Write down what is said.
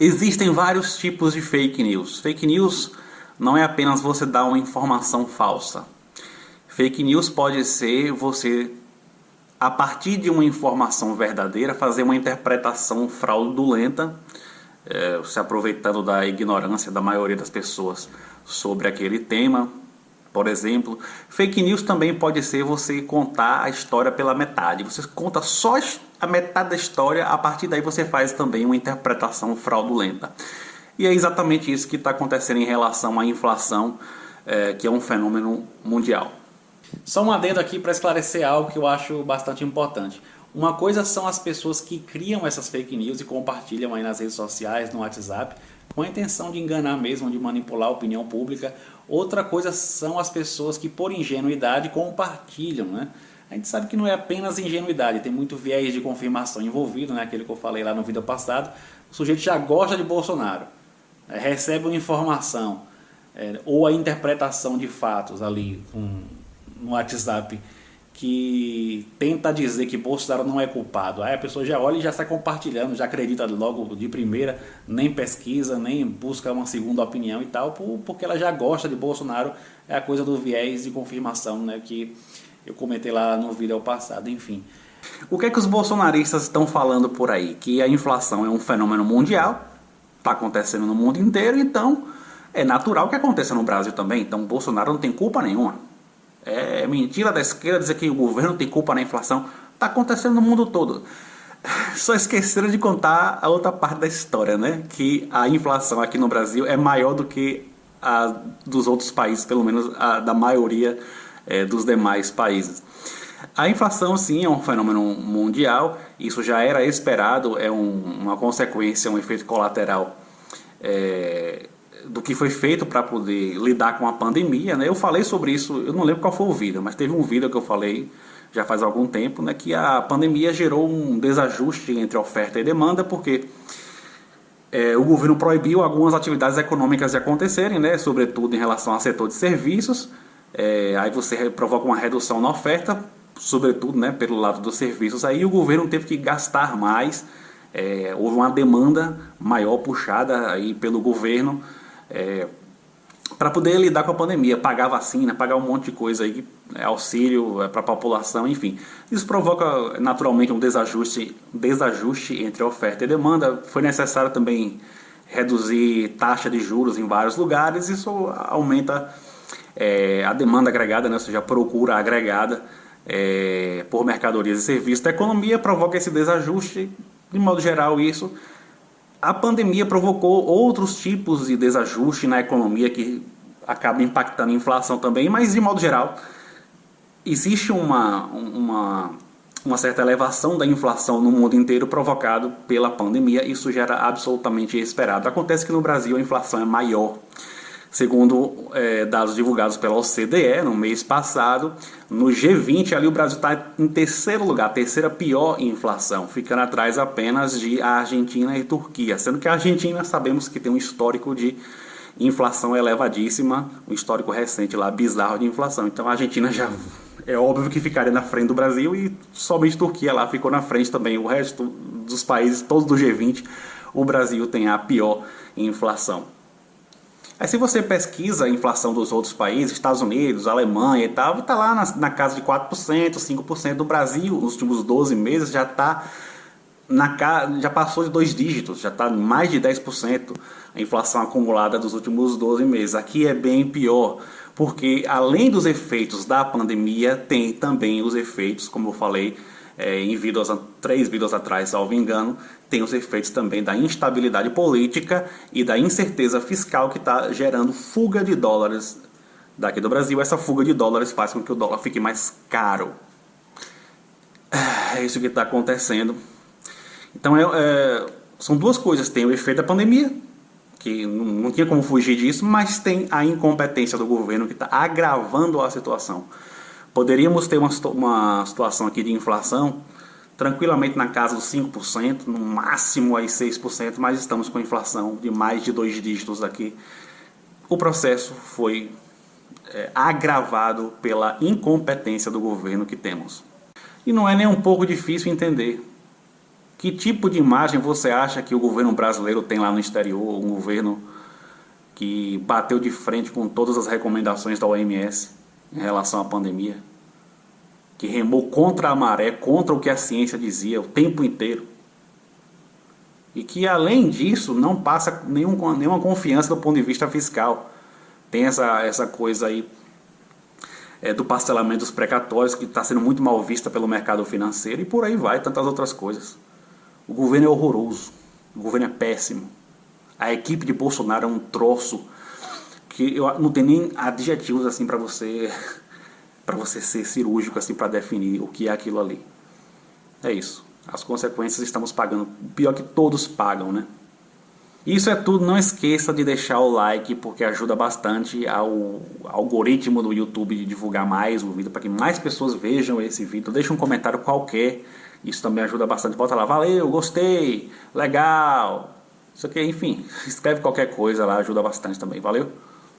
Existem vários tipos de fake news. Fake news não é apenas você dar uma informação falsa. Fake news pode ser você, a partir de uma informação verdadeira, fazer uma interpretação fraudulenta, se aproveitando da ignorância da maioria das pessoas sobre aquele tema. Por exemplo, fake news também pode ser você contar a história pela metade. Você conta só a metade da história, a partir daí você faz também uma interpretação fraudulenta. E é exatamente isso que está acontecendo em relação à inflação, que é um fenômeno mundial. Só um adendo aqui para esclarecer algo que eu acho bastante importante. Uma coisa são as pessoas que criam essas fake news e compartilham aí nas redes sociais, no WhatsApp, com a intenção de enganar mesmo, de manipular a opinião pública. Outra coisa são as pessoas que, por ingenuidade, compartilham, né? A gente sabe que não é apenas ingenuidade, tem muito viés de confirmação envolvido, né? Aquele que eu falei lá no vídeo passado. O sujeito já gosta de Bolsonaro, recebe uma informação ou a interpretação de fatos ali no WhatsApp que tenta dizer que Bolsonaro não é culpado. Aí a pessoa já olha e já sai compartilhando, já acredita logo de primeira, nem pesquisa, nem busca uma segunda opinião e tal, porque ela já gosta de Bolsonaro. É a coisa do viés de confirmação, né, que eu comentei lá no vídeo passado. Enfim, o que é que os bolsonaristas estão falando por aí? Que a inflação é um fenômeno mundial, está acontecendo no mundo inteiro, então é natural que aconteça no Brasil também. Então Bolsonaro não tem culpa nenhuma. É mentira da esquerda dizer que o governo tem culpa na inflação. Está acontecendo no mundo todo. Só esqueceram de contar a outra parte da história, né? Que a inflação aqui no Brasil é maior do que a dos outros países, pelo menos a da maioria dos demais países. A inflação, sim, é um fenômeno mundial. Isso já era esperado, é uma consequência, um efeito colateral do que foi feito para poder lidar com a pandemia, né? Eu falei sobre isso, eu não lembro qual foi o vídeo, mas teve um vídeo que eu falei já faz algum tempo, né, que a pandemia gerou um desajuste entre oferta e demanda, porque o governo proibiu algumas atividades econômicas de acontecerem, né, sobretudo em relação ao setor de serviços. Aí você provoca uma redução na oferta, sobretudo, né, pelo lado dos serviços. Aí o governo teve que gastar mais, houve uma demanda maior puxada aí pelo governo, para poder lidar com a pandemia, pagar vacina, pagar um monte de coisa aí, auxílio para a população, enfim. Isso provoca naturalmente um desajuste entre a oferta e demanda. Foi necessário também reduzir taxa de juros em vários lugares. Isso aumenta a demanda agregada, né? Ou seja, a procura agregada por mercadorias e serviços da economia, provoca esse desajuste. De modo geral, isso. A pandemia provocou outros tipos de desajuste na economia que acabam impactando a inflação também, mas de modo geral existe uma certa elevação da inflação no mundo inteiro provocado pela pandemia. Isso já era absolutamente esperado. Acontece que no Brasil a inflação é maior. Segundo dados divulgados pela OCDE no mês passado, no G20 ali o Brasil está em terceiro lugar, a terceira pior inflação, ficando atrás apenas de Argentina e Turquia, sendo que a Argentina sabemos que tem um histórico de inflação elevadíssima, um histórico recente lá bizarro de inflação. Então a Argentina já é óbvio que ficaria na frente do Brasil e somente Turquia lá ficou na frente também. O resto dos países, todos do G20, o Brasil tem a pior inflação. Aí se você pesquisa a inflação dos outros países, Estados Unidos, Alemanha e tal, está lá na casa de 4%, 5%. Do Brasil, nos últimos 12 meses, já passou de 2 dígitos, já está mais de 10% a inflação acumulada dos últimos 12 meses. Aqui é bem pior, porque além dos efeitos da pandemia, tem também os efeitos, como eu falei, em 3 vídeos atrás, salvo engano, tem os efeitos também da instabilidade política e da incerteza fiscal que está gerando fuga de dólares daqui do Brasil. Essa fuga de dólares faz com que o dólar fique mais caro. É isso que está acontecendo. Então são duas coisas. Tem o efeito da pandemia, que não tinha como fugir disso, mas tem a incompetência do governo que está agravando a situação. Poderíamos ter uma situação aqui de inflação tranquilamente na casa dos 5%, no máximo aí 6%, mas estamos com inflação de mais de 2 dígitos aqui. O processo foi agravado pela incompetência do governo que temos. E não é nem um pouco difícil entender Que tipo de imagem você acha que o governo brasileiro tem lá no exterior? Um governo que bateu de frente com todas as recomendações da OMS em relação à pandemia, que remou contra a maré, contra o que a ciência dizia o tempo inteiro, e que além disso não passa nenhuma confiança do ponto de vista fiscal. Tem essa coisa aí do parcelamento dos precatórios, que está sendo muito mal vista pelo mercado financeiro, e por aí vai, tantas outras coisas. O governo é horroroso, o governo é péssimo. A equipe de Bolsonaro é um troço que eu não tenho nem adjetivos assim para você ser cirúrgico assim para definir o que é aquilo ali. É isso. As consequências estamos pagando. Pior que todos pagam, né? Isso é tudo. Não esqueça de deixar o like, porque ajuda bastante ao algoritmo do YouTube de divulgar mais o vídeo, para que mais pessoas vejam esse vídeo. Deixa um comentário qualquer. Isso também ajuda bastante. Bota lá, valeu, gostei, legal. Isso aqui, enfim, escreve qualquer coisa lá, ajuda bastante também. Valeu?